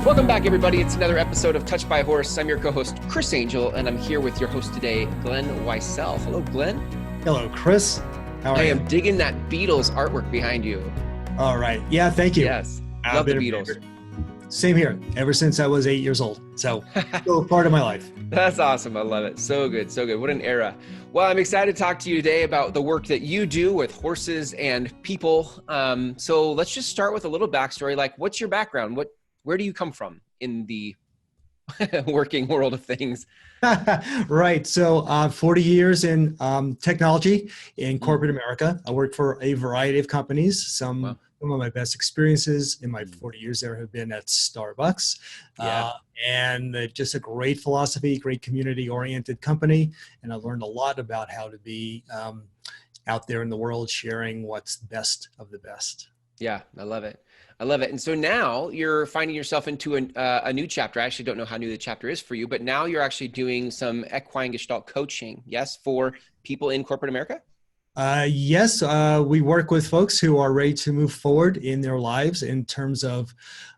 Welcome back, everybody. It's another episode of Touched by a Horse. I'm your co-host, Chris Angel, and I'm here with your host today, Glenn Weissel. Hello, Glenn. Hello, Chris. How are you? I am digging that Beatles artwork behind you. All right. Yeah, thank you. Yes. Love the Beatles. Same here. Ever since I was 8 years old. So, still a part of my life. That's awesome. I love it. So good. So good. What an era. Well, I'm excited to talk to you today about the work that you do with horses and people. So let's just start with a little backstory. Like, what's your background? Where do you come from in the working world of things? Right. So 40 years in technology in corporate America. I worked for a variety of companies. Some of my best experiences in my 40 years there have been at Starbucks. And just a great philosophy, great community-oriented company. And I learned a lot about how to be out there in the world sharing what's best of the best. Yeah, I love it. I love it. And so now you're finding yourself into a new chapter. I actually don't know how new the chapter is for you, but now you're actually doing some equine gestalt coaching, yes, for people in corporate America? Yes, we work with folks who are ready to move forward in their lives in terms of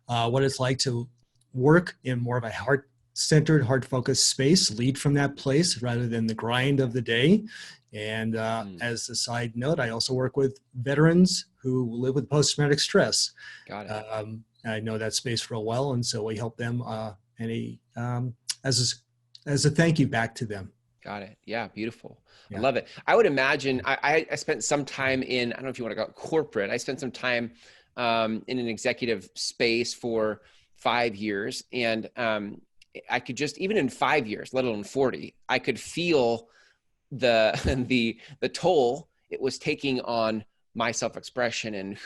what it's like to work in more of a heart-centered, heart-focused space, lead from that place rather than the grind of the day. And as a side note, I also work with veterans who live with post-traumatic stress. Got it. I know that space real well, and so we help them as a thank you back to them. Got it. Yeah, beautiful. Yeah. I love it. I would imagine, I spent some time in, I don't know if you want to call it corporate, I spent some time in an executive space for 5 years. And I could just, even in 5 years, let alone 40, I could feel the toll it was taking on my self-expression and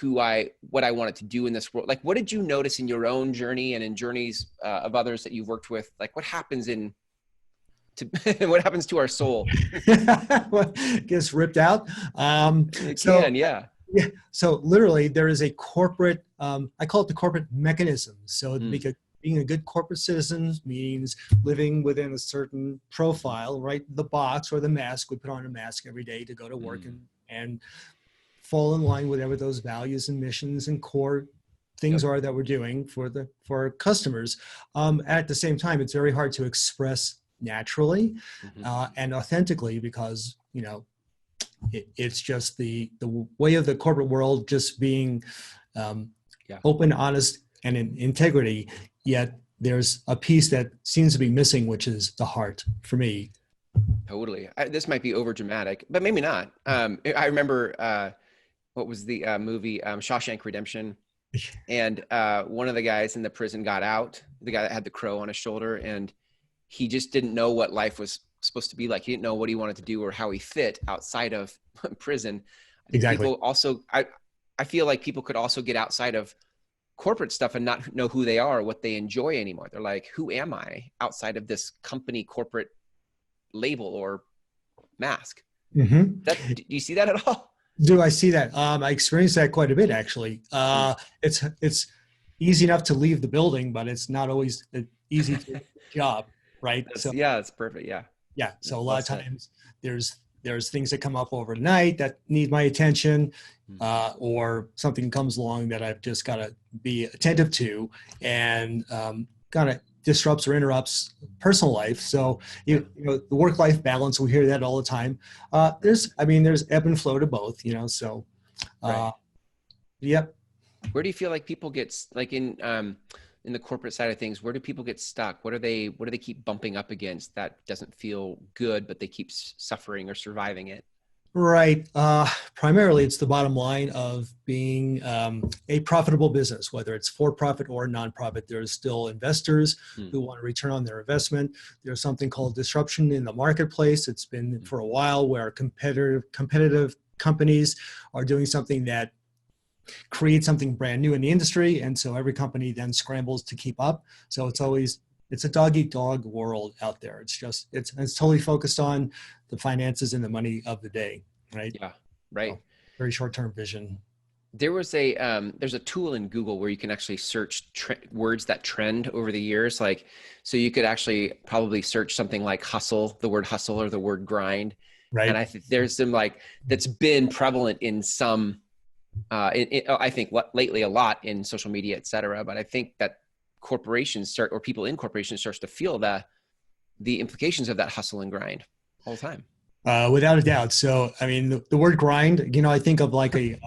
what I wanted to do in this world. Like, what did you notice in your own journey and in journeys of others that you've worked with? Like, what happens what happens to our soul? Gets ripped out. Yeah. So literally there is a corporate, I call it the corporate mechanism. So being a good corporate citizen means living within a certain profile, right? The box or the mask. We put on a mask every day to go to work and fall in line with whatever those values and missions and core things are that we're doing for our customers. At the same time, it's very hard to express naturally and authentically because, you know, it's just the way of the corporate world just being open, honest, and in integrity. Yet there's a piece that seems to be missing, which is the heart for me. Totally. This might be over dramatic, but maybe not. I remember what was the movie Shawshank Redemption, and one of the guys in the prison got out, the guy that had the crow on his shoulder, and he just didn't know what life was supposed to be like. He didn't know what he wanted to do or how he fit outside of prison. Exactly. People also, I feel like people could also get outside of corporate stuff and not know who they are or what they enjoy anymore. They're like, who am I outside of this company corporate label or mask? Do you see that at all? Do I see that? I experienced that quite a bit, actually. It's easy enough to leave the building, but it's not always an easy job, right? It's perfect. Yeah. So a lot of times there's things that come up overnight that need my attention, or something comes along that I've just got to be attentive to, and kind of disrupts or interrupts personal life. So you know the work-life balance, we hear that all the time. There's ebb and flow to both, you know. So yep. Where do you feel like people get like in the corporate side of things? Where do people get stuck? What do they keep bumping up against that doesn't feel good, but they keep suffering or surviving it? Right. Primarily, it's the bottom line of being a profitable business, whether it's for-profit or nonprofit. There's still investors who want to return on their investment. There's something called disruption in the marketplace. It's been for a while where competitive companies are doing something that creates something brand new in the industry, and so every company then scrambles to keep up. So it's a dog-eat-dog world out there. It's totally focused on the finances and the money of the day, right? Yeah, right. So, very short-term vision. There was there's a tool in Google where you can actually search words that trend over the years. Like, so you could actually probably search something like hustle, the word hustle or the word grind. Right. And I think there's some that's been prevalent in some, I think lately a lot in social media, et cetera. But I think that corporations start, or people in corporations starts to feel the implications of that hustle and grind all the time. Without a doubt. So, I mean, the word grind, I think of like a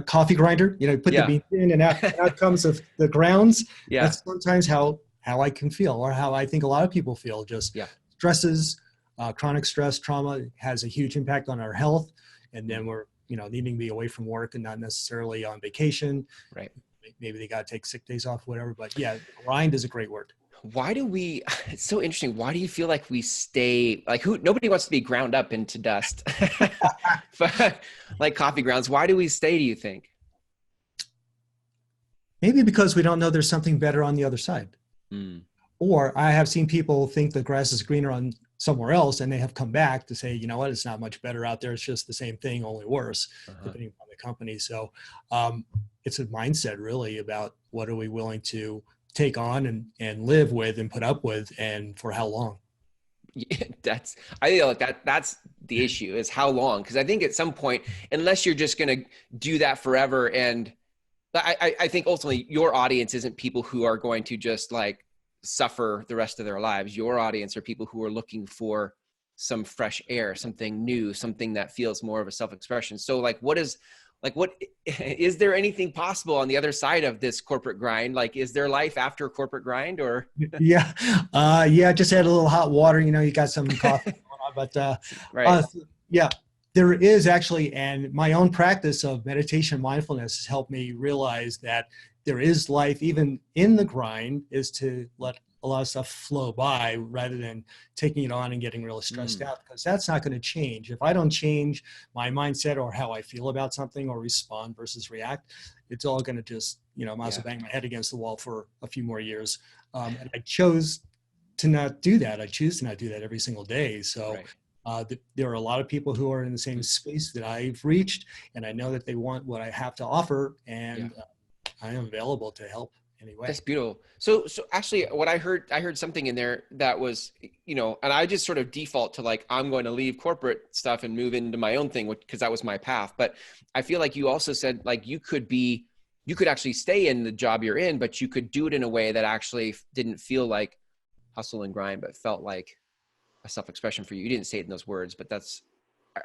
coffee grinder, put the Yeah. beans in and out comes the grounds. Yeah. That's sometimes how I can feel, or how I think a lot of people feel. Just Yeah. stresses, chronic stress, trauma has a huge impact on our health. And then we're, needing to be away from work and not necessarily on vacation. Right. Maybe they got to take sick days off, whatever. But yeah, grind is a great word. Why do we, it's so interesting. Why do you feel like we stay, like nobody wants to be ground up into dust, but like coffee grounds, why do we stay, do you think? Maybe because we don't know there's something better on the other side. Mm. Or I have seen people think the grass is greener on somewhere else, and they have come back to say, you know what, it's not much better out there. It's just the same thing, only worse, depending on the company. So it's a mindset really about what are we willing to take on and live with and put up with, and for how long. Yeah, I feel like that's the issue, is how long. Because I think at some point, unless you're just going to do that forever, and I think ultimately your audience isn't people who are going to just like suffer the rest of their lives. Your audience are people who are looking for some fresh air, something new, something that feels more of a self-expression. So what is there anything possible on the other side of this corporate grind? Like, is there life after corporate grind, or? Yeah. Just add a little hot water, you got some coffee going on, but right. Yeah, there is actually, and my own practice of meditation mindfulness has helped me realize that there is life even in the grind, is to let a lot of stuff flow by rather than taking it on and getting really stressed out, because that's not going to change. If I don't change my mindset or how I feel about something, or respond versus react, it's all going to just, might as well bang my head against the wall for a few more years. And I chose to not do that. I choose to not do that every single day. So there are a lot of people who are in the same space that I've reached, and I know that they want what I have to offer, and I am available to help anyway. That's beautiful. So actually what I heard something in there that was, and I just sort of default to like, I'm going to leave corporate stuff and move into my own thing, because that was my path. But I feel like you also said like, you could actually stay in the job you're in, but you could do it in a way that actually didn't feel like hustle and grind, but felt like a self-expression for you. You didn't say it in those words, but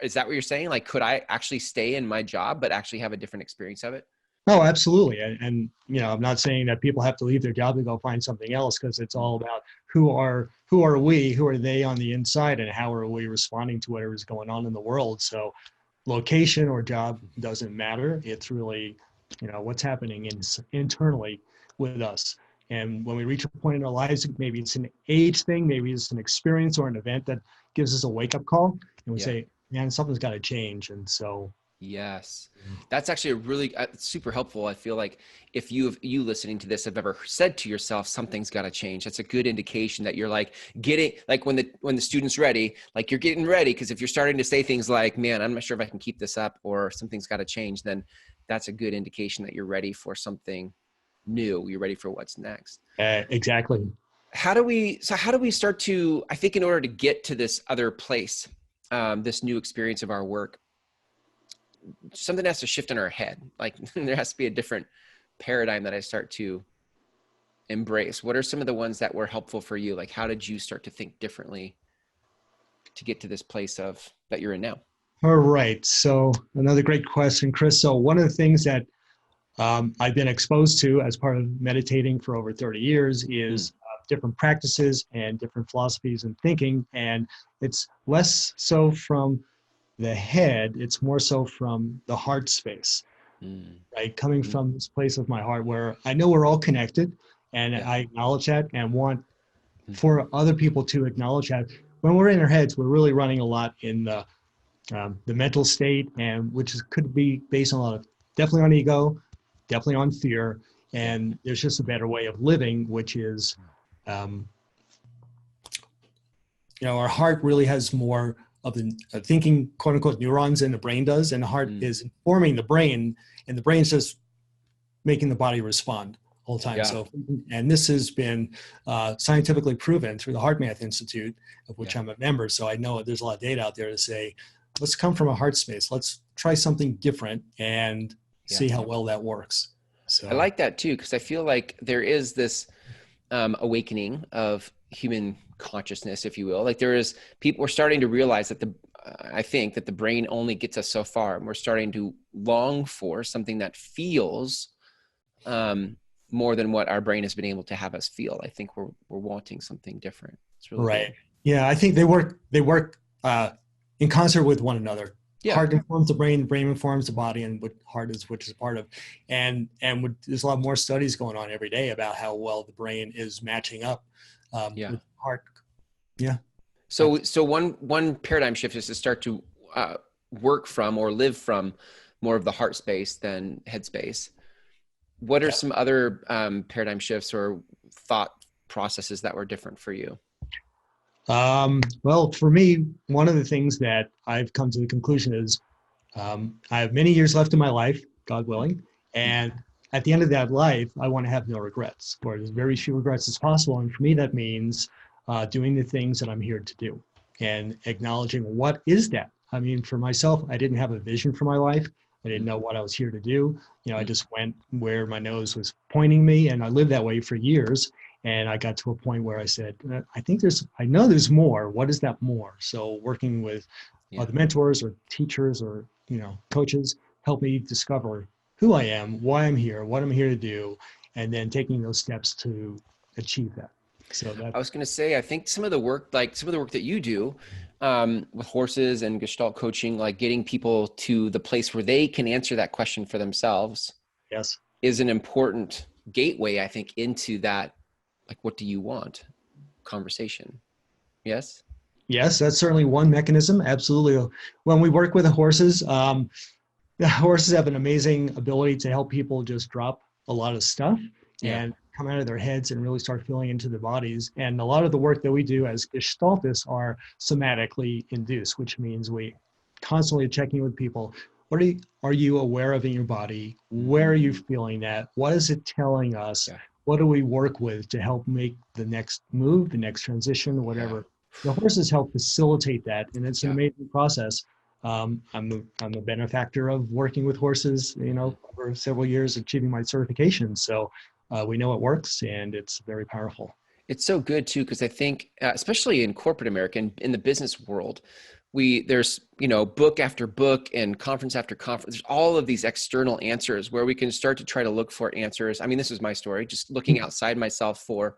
is that what you're saying? Like, could I actually stay in my job, but actually have a different experience of it? No, absolutely. And I'm not saying that people have to leave their job and go find something else, because it's all about who are they on the inside, and how are we responding to whatever's going on in the world. So location or job doesn't matter. It's really, what's happening internally with us. And when we reach a point in our lives, maybe it's an age thing, maybe it's an experience or an event that gives us a wake-up call, and we say, man, something's got to change. And so yes, that's actually a really super helpful. I feel like if you listening to this have ever said to yourself, something's got to change, that's a good indication that you're like getting, like when the student's ready, like you're getting ready. Because if you're starting to say things like, man, I'm not sure if I can keep this up, or something's got to change, then that's a good indication that you're ready for something new. You're ready for what's next. Exactly. How do we start to, I think in order to get to this other place, this new experience of our work, something has to shift in our head. Like there has to be a different paradigm that I start to embrace. What are some of the ones that were helpful for you? Like, how did you start to think differently to get to this place that you're in now? All right. So another great question, Chris. So one of the things that I've been exposed to as part of meditating for over 30 years is different practices and different philosophies and thinking. And it's less so from the head, it's more so from the heart space, right? Coming from this place of my heart where I know we're all connected, and I acknowledge that and want for other people to acknowledge that. When we're in our heads, we're really running a lot in the mental state, and could be based on a lot of, definitely on ego, definitely on fear, and there's just a better way of living, which is, our heart really has more of the thinking, quote unquote, neurons than the brain does, and the heart is informing the brain, and the brain's just making the body respond all the time. So, and this has been scientifically proven through the HeartMath Institute, of which I'm a member. So I know there's a lot of data out there to say, let's come from a heart space. Let's try something different and see how well that works. So I like that too, because I feel like there is this, awakening of human consciousness, if you will. Like there is people, we're starting to realize that I think that the brain only gets us so far, and we're starting to long for something that feels more than what our brain has been able to have us feel. I think we're wanting something different. It's really Right. good. Yeah, I think they work in concert with one another. Yeah. Heart informs the brain informs the body, and what heart is, which is part of. And there's a lot more studies going on every day about how well the brain is matching up with heart. Yeah. So one paradigm shift is to start to work from or live from more of the heart space than head space. What are some other paradigm shifts or thought processes that were different for you? Well, for me, one of the things that I've come to the conclusion is I have many years left in my life, God willing, and at the end of that life, I want to have no regrets, or as very few regrets as possible. And for me, that means doing the things that I'm here to do and acknowledging what is that. I mean, for myself, I didn't have a vision for my life. I didn't know what I was here to do. I just went where my nose was pointing me, and I lived that way for years. And I got to a point where I said, I know there's more. What is that more? So working with other mentors or teachers or, coaches helped me discover who I am, why I'm here, what I'm here to do, and then taking those steps to achieve that. So I was going to say, I think some of the work that you do with horses and Gestalt coaching, like getting people to the place where they can answer that question for themselves, is an important gateway, I think, into that. Like, what do you want? Conversation. Yes? Yes, that's certainly one mechanism. Absolutely. When we work with the horses have an amazing ability to help people just drop a lot of stuff and come out of their heads and really start feeling into their bodies. And a lot of the work that we do as Gestaltists are somatically induced, which means we constantly checking with people. What are you aware of in your body? Where are you feeling that? What is it telling us? What do we work with to help make the next move, the next transition, whatever? The horses help facilitate that, and it's an amazing process. I'm a benefactor of working with horses, for several years, achieving my certification. So we know it works, and it's very powerful. It's so good too, because I think, especially in corporate America, in the business world, there's book after book and conference after conference. There's all of these external answers where we can start to try to look for answers. I mean, this is my story, just looking outside myself for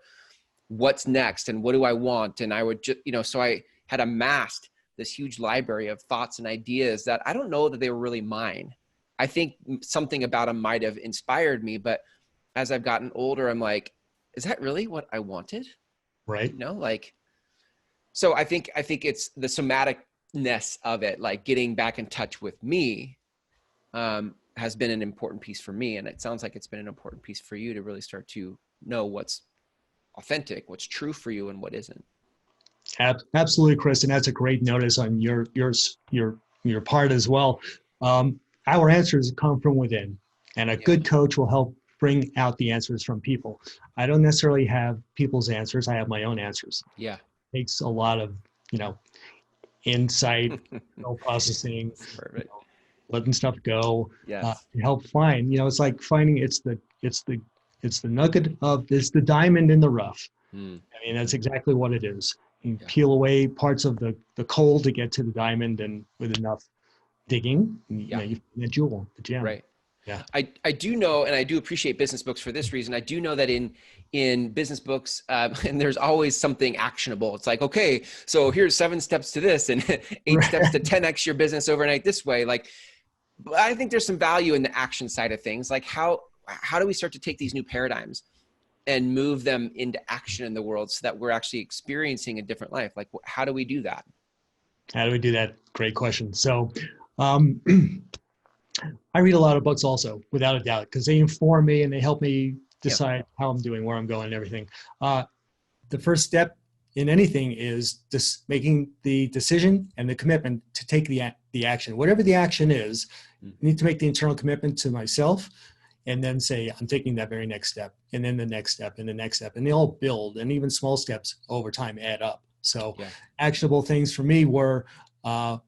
what's next and what do I want. And I would just, so I had amassed this huge library of thoughts and ideas that I don't know that they were really mine. I think something about them might have inspired me, but as I've gotten older, I'm like, is that really what I wanted? Right. So I think it's the somaticness of it, like getting back in touch with me, has been an important piece for me. And it sounds like it's been an important piece for you to really start to know what's authentic, what's true for you, and what isn't. Absolutely, Chris, and that's a great notice on your part as well. Our answers come from within, and a good coach will help bring out the answers from people. I don't necessarily have people's answers. I have my own answers. Yeah, it takes a lot of insight, processing, letting stuff go, to help find. It's like finding it's the nugget it's the diamond in the rough. I mean, that's exactly what it is. You peel away parts of the coal to get to the diamond, and with enough digging, you find the jewel, the gem. Right. Yeah. I do know, and I do appreciate business books for this reason. I do know that in business books, and there's always something actionable. It's like, okay, so here's 7 steps to this and 8 steps to 10x your business overnight this way. Like, I think there's some value in the action side of things. Like how do we start to take these new paradigms and move them into action in the world so that we're actually experiencing a different life? Like, how do we do that? How do we do that? Great question. So, I read a lot of books also, without a doubt, because they inform me and they help me decide how I'm doing, where I'm going, and everything. The first step in anything is just making the decision and the commitment to take the action. Whatever the action is, I need to make the internal commitment to myself, and then say, I'm taking that very next step, and then the next step, and the next step. And they all build, and even small steps over time add up. So actionable things for me were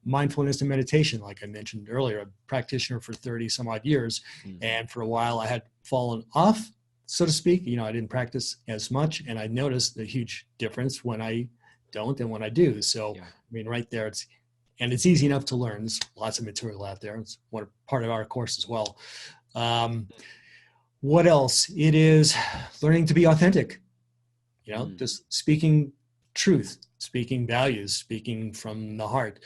mindfulness and meditation. Like I mentioned earlier, a practitioner for 30 some odd years. And for a while I had fallen off so to speak. I didn't practice as much, and I noticed a huge difference when I don't and when I do. So, Yeah. I mean, right there, it's easy enough to learn. There's lots of material out there. It's one part of our course as well. What else? It is learning to be authentic, just speaking truth, speaking values, speaking from the heart,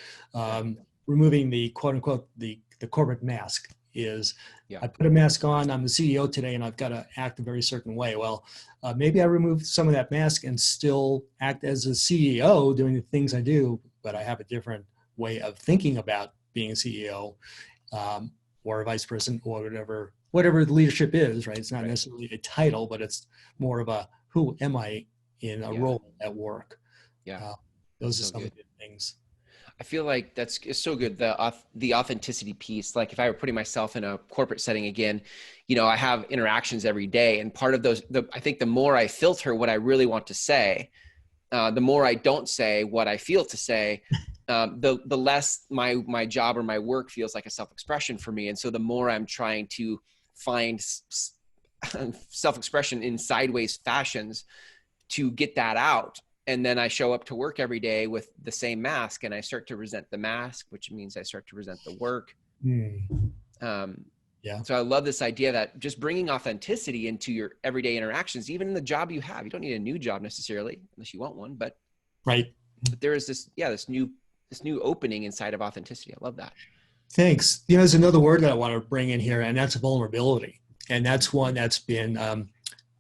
removing the quote unquote, the corporate mask is, I put a mask on, I'm the CEO today and I've got to act a very certain way. Well, maybe I remove some of that mask and still act as a CEO doing the things I do, but I have a different way of thinking about being a CEO, or a vice president, or whatever the leadership is, right? It's not necessarily a title, but it's more of a, who am I in a role at work? Those are some of the things. I feel like it's so good. The authenticity piece, like if I were putting myself in a corporate setting again, I have interactions every day. And part of those, I think the more I filter what I really want to say, the more I don't say what I feel to say, the less my job or my work feels like a self-expression for me. And so the more I'm trying to find self-expression in sideways fashions to get that out. And then I show up to work every day with the same mask, and I start to resent the mask, which means I start to resent the work. So I love this idea that just bringing authenticity into your everyday interactions, even in the job you have, you don't need a new job necessarily, unless you want one, but there is this new opening inside of authenticity. I love that. Thanks. There's another word that I want to bring in here, and that's vulnerability. And that's one that's been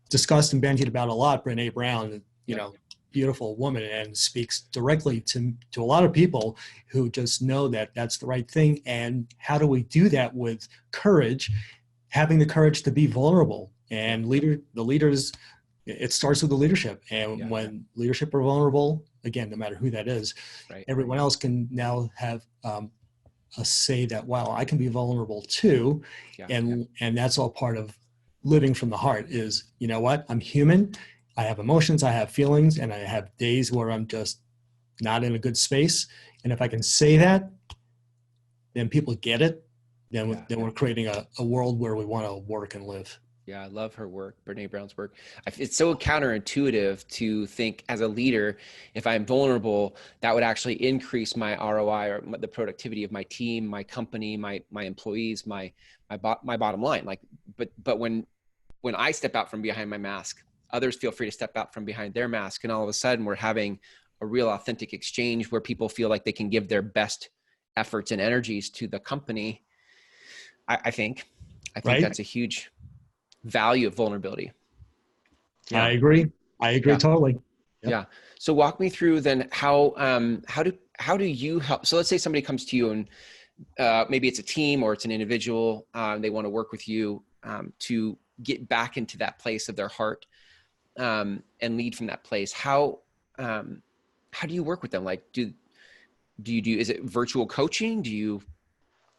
discussed and bandied about a lot. Brené Brown, beautiful woman, and speaks directly to a lot of people who just know that that's the right thing. And how do we do that with courage, having the courage to be vulnerable? And the leaders, it starts with the leadership. And when leadership are vulnerable, again, no matter who that is, everyone else can now have a say that, wow, I can be vulnerable too. And that's all part of living from the heart is, what, I'm human. I have emotions, I have feelings, and I have days where I'm just not in a good space. And if I can say that, then people get it. Then we're creating a world where we want to work and live. Yeah, I love her work, Brené Brown's work. It's so counterintuitive to think as a leader, if I'm vulnerable, that would actually increase my ROI or the productivity of my team, my company, my employees, my bottom line. But when I step out from behind my mask, others feel free to step out from behind their mask. And all of a sudden we're having a real authentic exchange where people feel like they can give their best efforts and energies to the company. I think that's a huge value of vulnerability. I agree totally. Yeah. So walk me through then how do you help? So let's say somebody comes to you and maybe it's a team or it's an individual, they want to work with you to get back into that place of their heart and lead from that place. How do you work with them? Like, do you do, is it virtual coaching? Do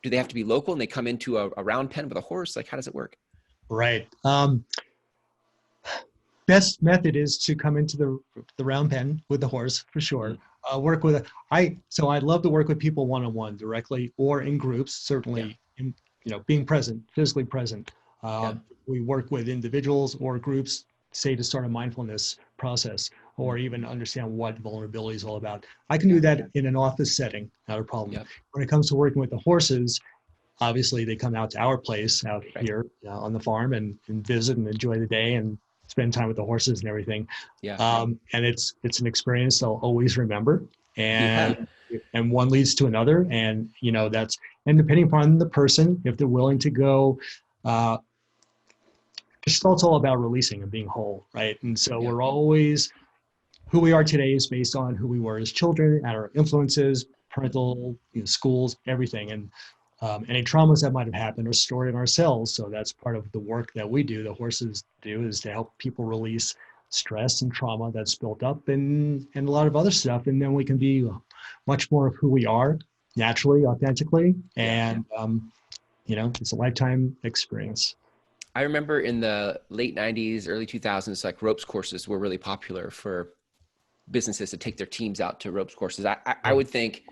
they have to be local and they come into a round pen with a horse? Like, how does it work? Right. Best method is to come into the round pen with the horse for sure. Work with so I'd love to work with people one-on-one directly or in groups, certainly being present, physically present. We work with individuals or groups, say to start a mindfulness process or even understand what vulnerability is all about. I can do that in an office setting, not a problem. When it comes to working with the horses, obviously they come out to our place out here on the farm and visit and enjoy the day and spend time with the horses and everything. And it's an experience they'll always remember. And one leads to another. And, and depending upon the person, if they're willing to go, it's all about releasing and being whole, right? And so we're always, who we are today is based on who we were as children, our influences, parental, schools, everything. And any traumas that might have happened are stored in ourselves. So that's part of the work that we do, the horses do, is to help people release stress and trauma that's built up and a lot of other stuff. And then we can be much more of who we are naturally, authentically. And, it's a lifetime experience. I remember in the late 90s, early 2000s, like ropes courses were really popular for businesses to take their teams out to ropes courses. I would think,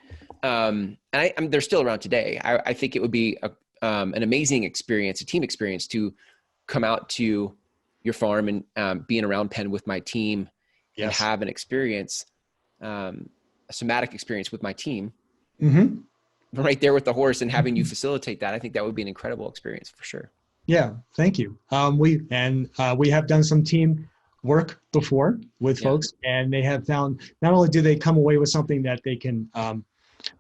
and they're still around today. I think it would be an amazing experience, a team experience to come out to your farm and being around Penn with my team and Yes. have an experience, a somatic experience with my team, right there with the horse, and having you facilitate that, I think that would be an incredible experience for sure. Yeah, thank you. We have done some team work before with folks, and they have found not only do they come away with something that they can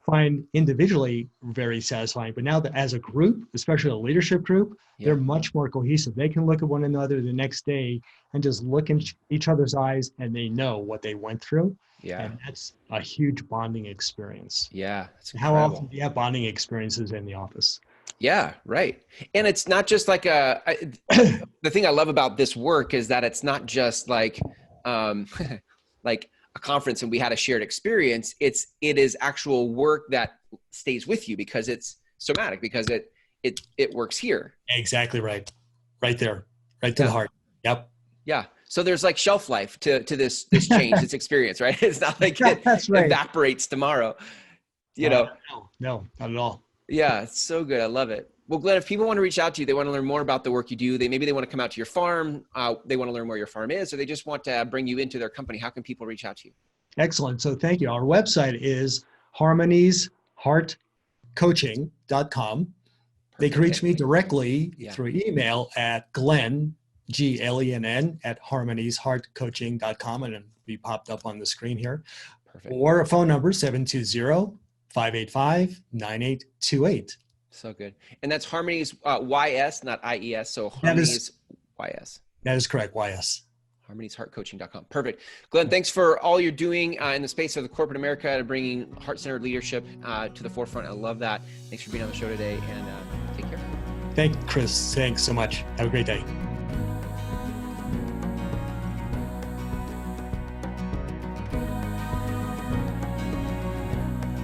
find individually very satisfying, but now that as a group, especially a leadership group, they're much more cohesive. They can look at one another the next day and just look in each other's eyes, and they know what they went through. Yeah. And that's a huge bonding experience. Yeah. How often do you have bonding experiences in the office? Yeah, right. And it's not just like the thing I love about this work is that it's not just like, like a conference and we had a shared experience. It is actual work that stays with you because it's somatic, because it works here. Exactly right. Right there, right to the heart. Yep. Yeah. So there's like shelf life to this change, this experience, right? It's not like it evaporates tomorrow, you know? No, not at all. Yeah, it's so good. I love it. Well, Glenn, if people want to reach out to you, they want to learn more about the work you do, maybe they want to come out to your farm, they want to learn where your farm is, or they just want to bring you into their company. How can people reach out to you? Excellent. So thank you. Our website is harmoniesheartcoaching.com. They can reach me directly through email at Glenn, Glenn, at harmoniesheartcoaching.com, and it'll be popped up on the screen here. Perfect. Or a phone number, 720-585-9828. So good. And that's Harmonies YS, not IES. So Harmonies YS. That is correct, YS. harmoniesheartcoaching.com. Perfect. Glenn, thanks for all you're doing in the space of the corporate America and bringing heart-centered leadership to the forefront. I love that. Thanks for being on the show today, and take care. Thank you, Chris. Thanks so much. Have a great day.